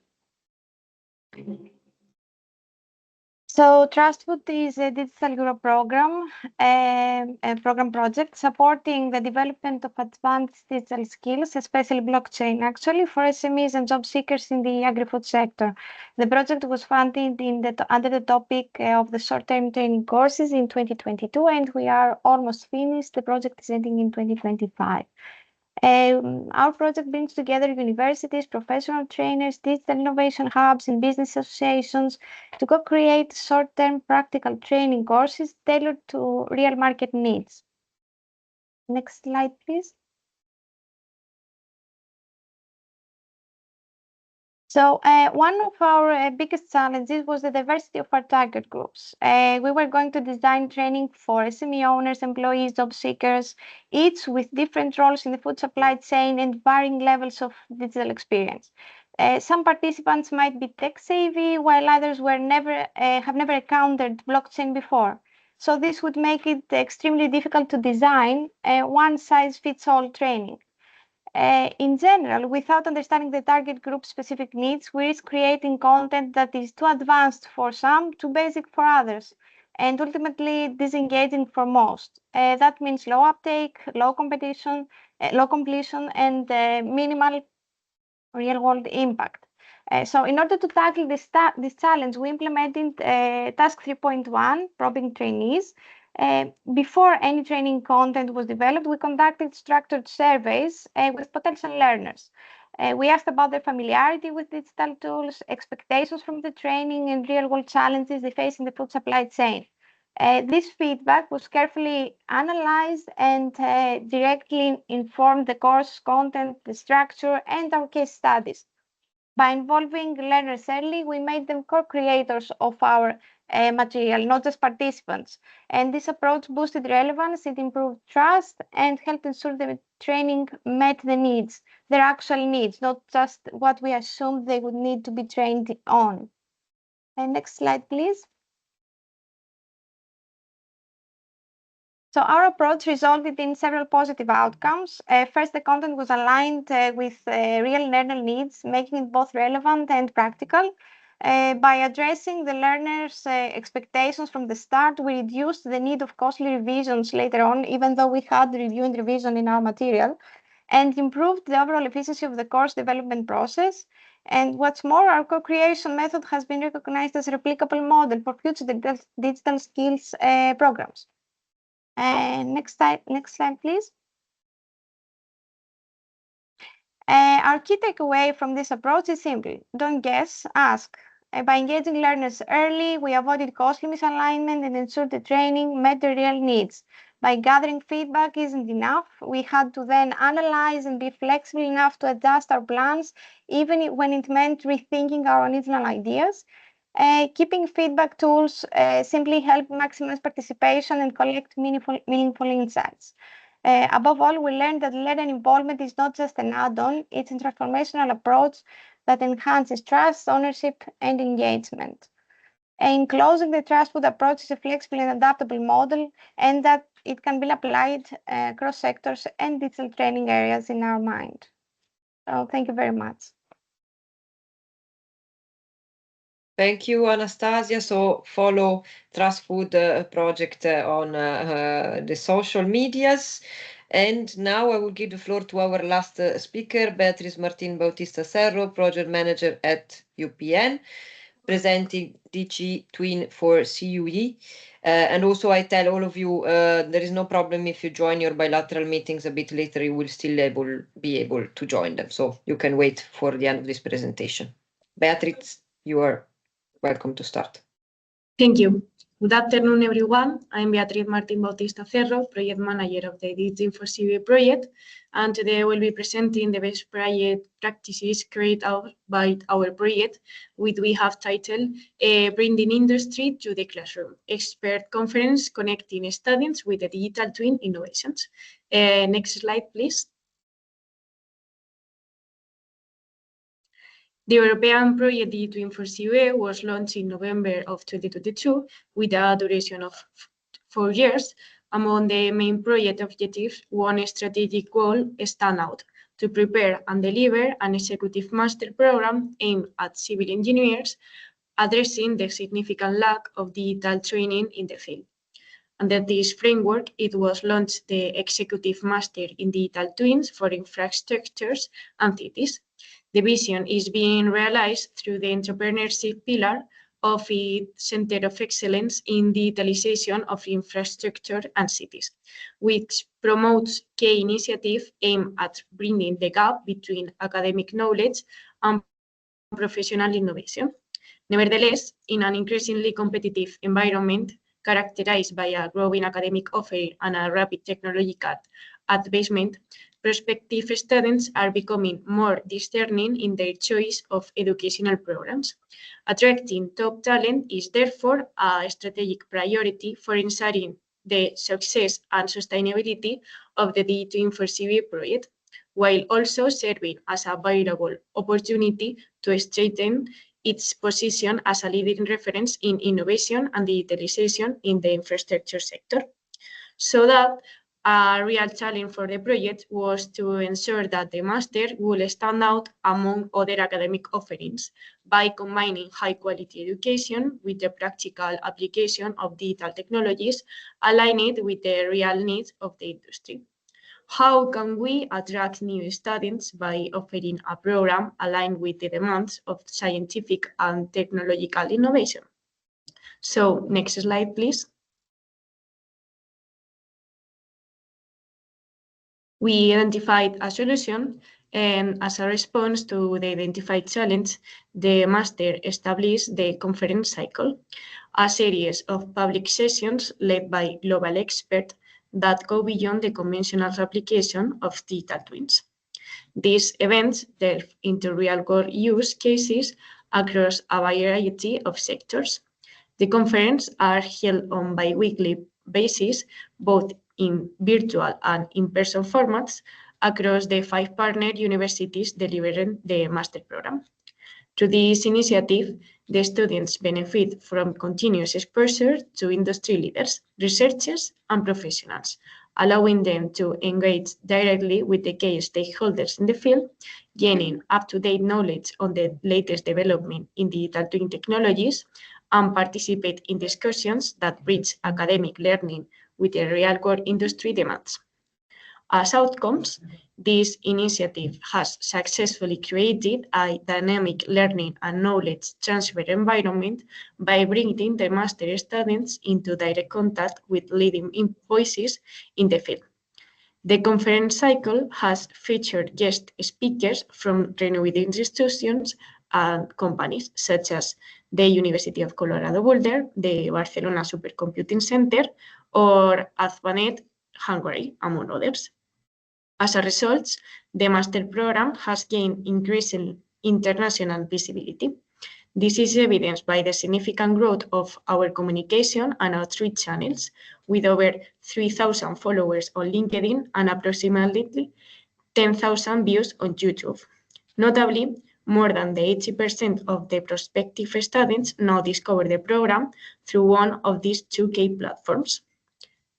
So Trust Food is a Digital Europe program, a program project supporting the development of advanced digital skills, especially blockchain, actually for SMEs and job seekers in the agri-food sector. The project was funded under the topic of the short-term training courses in 2022, and we are almost finished. The project is ending in 2025. Our project brings together universities, professional trainers, digital innovation hubs, and business associations to co-create short-term practical training courses tailored to real market needs. Next slide, please. So one of our biggest challenges was the diversity of our target groups. We were going to design training for SME owners, employees, job seekers, each with different roles in the food supply chain and varying levels of digital experience. Some participants might be tech savvy, while others were have never encountered blockchain before. So this would make it extremely difficult to design a one-size-fits-all training. In general, without understanding the target group's specific needs, we risk creating content that is too advanced for some, too basic for others, and ultimately disengaging for most. That means low uptake, low completion, and minimal real-world impact. So in order to tackle this challenge, we implemented Task 3.1, probing trainees. Before any training content was developed, we conducted structured surveys with potential learners. We asked about their familiarity with digital tools, expectations from the training, and real-world challenges they face in the food supply chain. This feedback was carefully analyzed and directly informed the course content, the structure, and our case studies. By involving learners early, we made them co-creators of our material, not just participants. And this approach boosted relevance, it improved trust, and helped ensure the training met the needs, their actual needs, not just what we assumed they would need to be trained on. And next slide, please. So our approach resulted in several positive outcomes. First, the content was aligned with real learner needs, making it both relevant and practical. By addressing the learners' expectations from the start, we reduced the need of costly revisions later on, even though we had review and revision in our material, and improved the overall efficiency of the course development process. And what's more, our co-creation method has been recognized as a replicable model for future digital skills programs. Next slide, please. Our key takeaway from this approach is simple: don't guess, ask. By engaging learners early, we avoided costly misalignment and ensured the training met the real needs. By gathering feedback isn't enough. We had to then analyze and be flexible enough to adjust our plans, even when it meant rethinking our original ideas. Keeping feedback tools simply help maximize participation and collect meaningful insights. Above all, we learned that learner involvement is not just an add-on, it's a transformational approach that enhances trust, ownership, and engagement. In closing, the Trustfood approach is a flexible and adaptable model, and that it can be applied across sectors and digital training areas in our mind. So thank you very much. Thank you, Anastasia. So follow Trustfood project on the social medias. And now I will give the floor to our last speaker, Beatriz Martin Bautista Cerro, Project Manager at UPN, presenting DG Twin for CUE. And also I tell all of you, there is no problem if you join your bilateral meetings a bit later, you will still be able to join them. So you can wait for the end of this presentation. Beatriz, you are welcome to start. Thank you. Good afternoon, everyone. I'm Beatriz Martin Bautista Cerro, Project Manager of the DG for CUE project, and today I will be presenting the best project practices carried out by our project, which we have titled Bringing Industry to the Classroom, Expert Conference Connecting Students with the Digital Twin Innovations. Next slide, please. The European project DigiTwin for CUE was launched in November of 2022 with a duration of 4 years. Among the main project objectives, one strategic goal stand out: to prepare and deliver an executive master program aimed at civil engineers, addressing the significant lack of digital training in the field. Under this framework, it was launched the Executive Master in Digital Twins for Infrastructures and Cities. The vision is being realized through the entrepreneurship pillar of its Center of Excellence in Digitalization of Infrastructure and Cities, which promotes key initiatives aimed at bridging the gap between academic knowledge and professional innovation. Nevertheless, in an increasingly competitive environment characterized by a growing academic offering and a rapid technological advancement, prospective students are becoming more discerning in their choice of educational programs. Attracting top talent is therefore a strategic priority for ensuring the success and sustainability of the DigiTwin for CUE project, while also serving as a valuable opportunity to strengthen its position as a leading reference in innovation and digitalization in the infrastructure sector. So that a real challenge for the project was to ensure that the master will stand out among other academic offerings by combining high-quality education with the practical application of digital technologies aligned with the real needs of the industry. How can we attract new students by offering a program aligned with the demands of scientific and technological innovation? So, next slide, please. We identified a solution, and as a response to the identified challenge, the master established the conference cycle, a series of public sessions led by global experts that go beyond the conventional application of digital twins. These events delve into real-world use cases across a variety of sectors. The conferences are held on bi-weekly basis, both in virtual and in-person formats, across the 5 partner universities delivering the master program. Through this initiative, the students benefit from continuous exposure to industry leaders, researchers, and professionals, allowing them to engage directly with the key stakeholders in the field, gaining up-to-date knowledge on the latest development in digital twin technologies, and participate in discussions that bridge academic learning with the real-world industry demands. As outcomes, this initiative has successfully created a dynamic learning and knowledge transfer environment by bringing the master students into direct contact with leading voices in the field. The conference cycle has featured guest speakers from renowned institutions and companies such as the University of Colorado Boulder, the Barcelona Supercomputing Center, or ASP.NET Hungary, among others. As a result, the master program has gained increasing international visibility. This is evidenced by the significant growth of our communication and outreach channels, with over 3,000 followers on LinkedIn and approximately 10,000 views on YouTube. Notably, More than the 80% of the prospective students now discover the program through one of these two key platforms.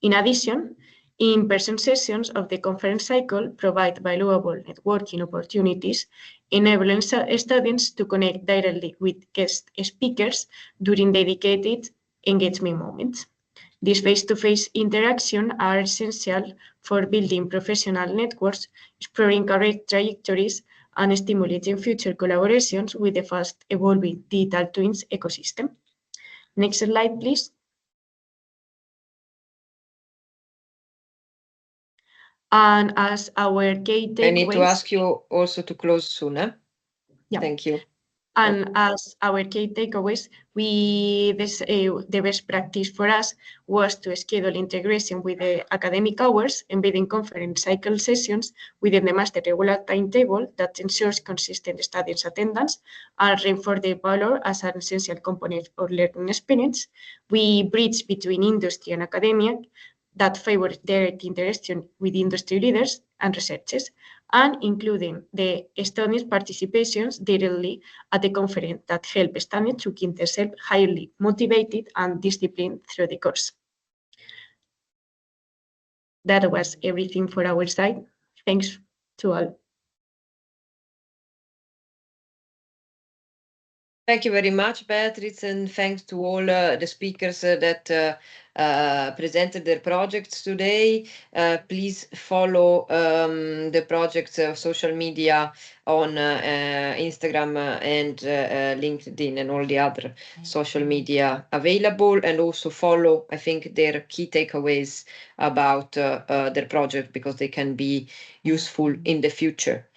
In addition, in-person sessions of the conference cycle provide valuable networking opportunities, enabling students to connect directly with guest speakers during dedicated engagement moments. These face-to-face interactions are essential for building professional networks, exploring career trajectories, and stimulating future collaborations with the fast-evolving digital twins ecosystem. Next slide, please. And as our key takeaways... I need to ask you also to close soon, eh? Yeah. Thank you. And as our key takeaways, the best practice for us was to schedule integration with the academic hours, embedding conference cycle sessions within the master regular timetable that ensures consistent students' attendance and reinforce the value as an essential component of learning experience. We bridge between industry and academia that favor direct interaction with industry leaders and researchers, and including the students' participations directly at the conference that help students to keep themselves highly motivated and disciplined through the course. That was everything for our side. Thanks to all. Thank you very much, Beatrice, and thanks to all the speakers that presented their projects today. Please follow the project's social media on Instagram and LinkedIn and all the other social media available, and also follow, I think, their key takeaways about their project, because they can be useful in the future.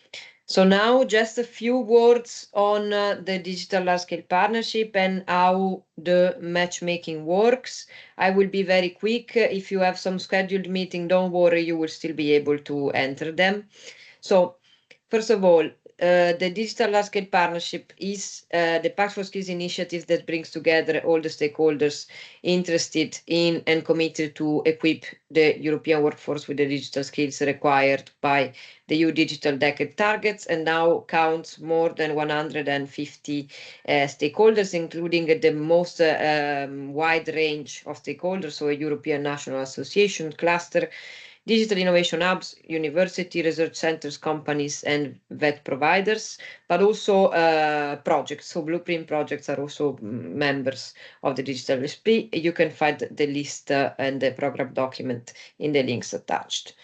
So now just a few words on the Digital Large-Scale Partnership and how the matchmaking works. I will be very quick. If you have some scheduled meeting, don't worry, you will still be able to enter them. So first of all, the Digital Large-Scale Partnership is the Pact for Skills initiative that brings together all the stakeholders interested in and committed to equip the European workforce with the digital skills required by the EU Digital Decade targets, and now counts more than 150 stakeholders, including the most wide range of stakeholders, so a European National Association cluster, digital innovation hubs, university, research centers, companies, and VET providers, but also projects. So Blueprint projects are also members of the Digital SP. You can find the list and the program document in the links attached.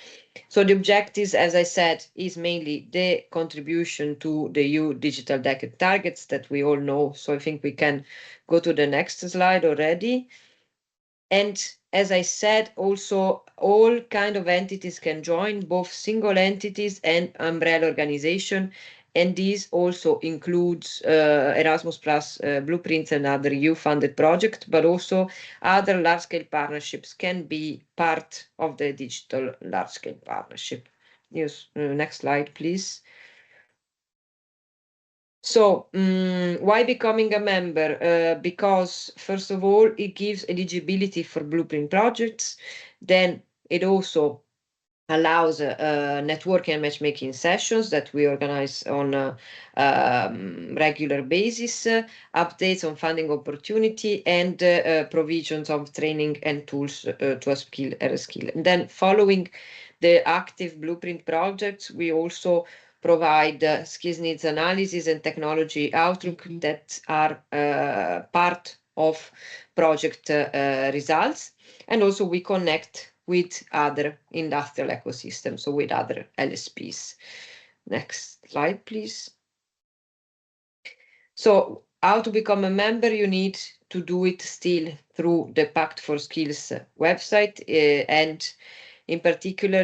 So the objectives, as I said, is mainly the contribution to the EU Digital Decade targets that we all know. So I think we can go to the next slide already. And as I said, also all kind of entities can join, both single entities and umbrella organization. And this also includes Erasmus Plus blueprints and other EU-funded projects, but also other large-scale partnerships can be part of the digital large-scale partnership. Yes, next slide, please. So why becoming a member? Because first of all, it gives eligibility for Blueprint projects. Then it also allows networking and matchmaking sessions that we organize on a regular basis, updates on funding opportunity, and provisions of training and tools to upskill and reskill. And then following the active Blueprint projects, we also provide skills needs analysis and technology outlook that are part of project results. And also we connect with other industrial ecosystems, so with other LSPs. Next slide, please. So how to become a member? You need to do it still through the Pact for Skills website, and in particular,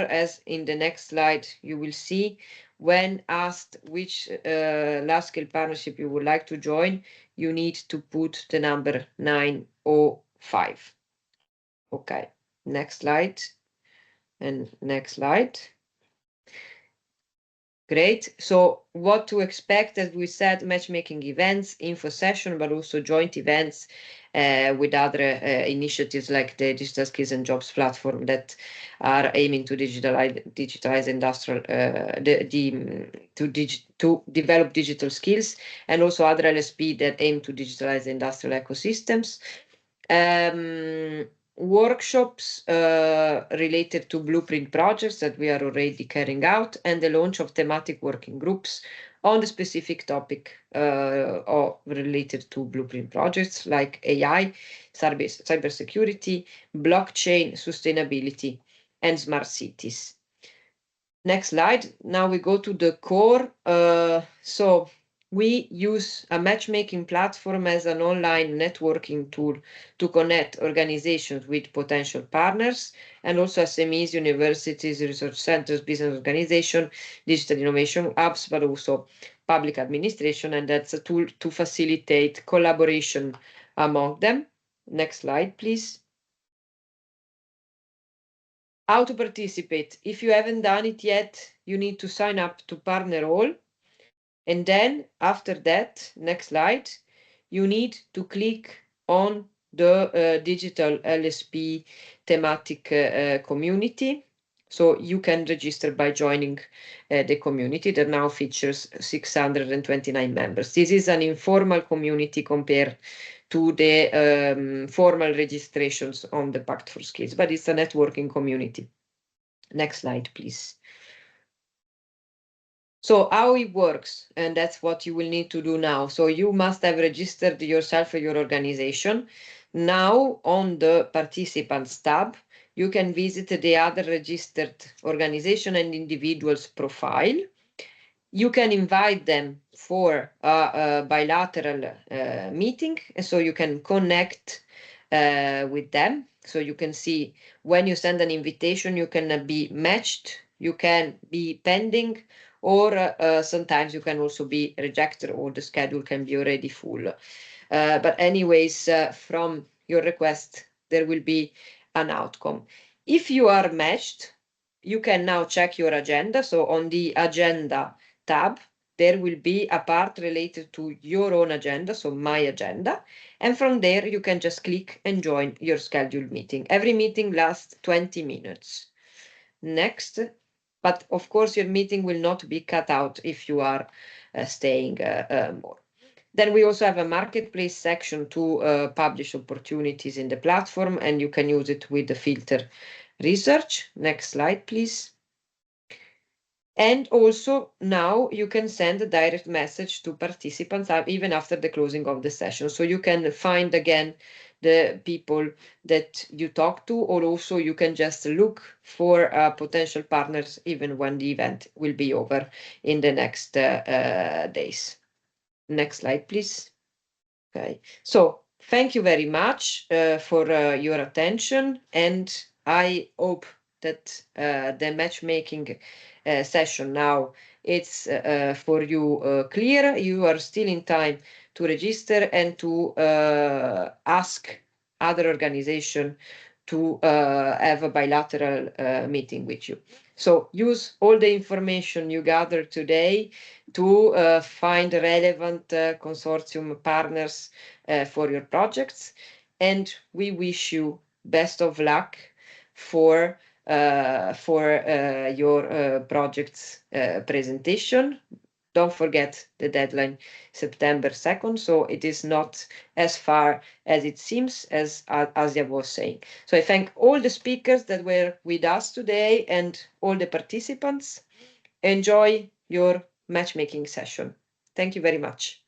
as in the next slide you will see, when asked which large-scale partnership you would like to join, you need to put the number 905. Okay, next slide and next slide. Great. So what to expect, as we said, matchmaking events, info session, but also joint events with other initiatives like the Digital Skills and Jobs platform that are aiming to digitalize industrial, to develop digital skills, and also other LSP that aim to digitalize industrial ecosystems. Workshops related to blueprint projects that we are already carrying out, and the launch of thematic working groups on the specific topic or related to blueprint projects like AI, cybersecurity, blockchain, sustainability, and smart cities. Next slide. Now we go to the core. So we use a matchmaking platform as an online networking tool to connect organizations with potential partners, and also SMEs, universities, research centers, business organizations, digital innovation hubs, but also public administration, and that's a tool to facilitate collaboration among them. Next slide, please. How to participate? If you haven't done it yet, you need to sign up to Partner All. And then after that, next slide, you need to click on the digital LSP thematic community. So you can register by joining the community that now features 629 members. This is an informal community compared to the formal registrations on the Pact for Skills, but it's a networking community. Next slide, please. So how it works, and that's what you will need to do now. So you must have registered yourself or your organization. Now on the participants tab, you can visit the other registered organization and individuals profile. You can invite them for a bilateral meeting, and so you can connect with them. So you can see when you send an invitation, you can be matched, you can be pending, or sometimes you can also be rejected, or the schedule can be already full. But anyways, from your request, there will be an outcome. If you are matched, you can now check your agenda. So on the agenda tab, there will be a part related to your own agenda, so my agenda. And from there, you can just click and join your scheduled meeting. Every meeting lasts 20 minutes. Next. But of course, your meeting will not be cut out if you are staying more. Then we also have a marketplace section to publish opportunities in the platform, and you can use it with the filter research. Next slide, please. And also now you can send a direct message to participants even after the closing of the session. So you can find again the people that you talk to, or also you can just look for potential partners even when the event will be over in the next days. Next slide, please. Okay, so thank you very much for your attention, and I hope that the matchmaking session now it's for you clear. You are still in time to register and to ask other organization to have a bilateral meeting with you. So use all the information you gathered today to find relevant consortium partners for your projects. And we wish you best of luck for your project's presentation. Don't forget the deadline, September 2nd, so it is not as far as it seems, as Asia was saying. So I thank all the speakers that were with us today and all the participants. Enjoy your matchmaking session. Thank you very much.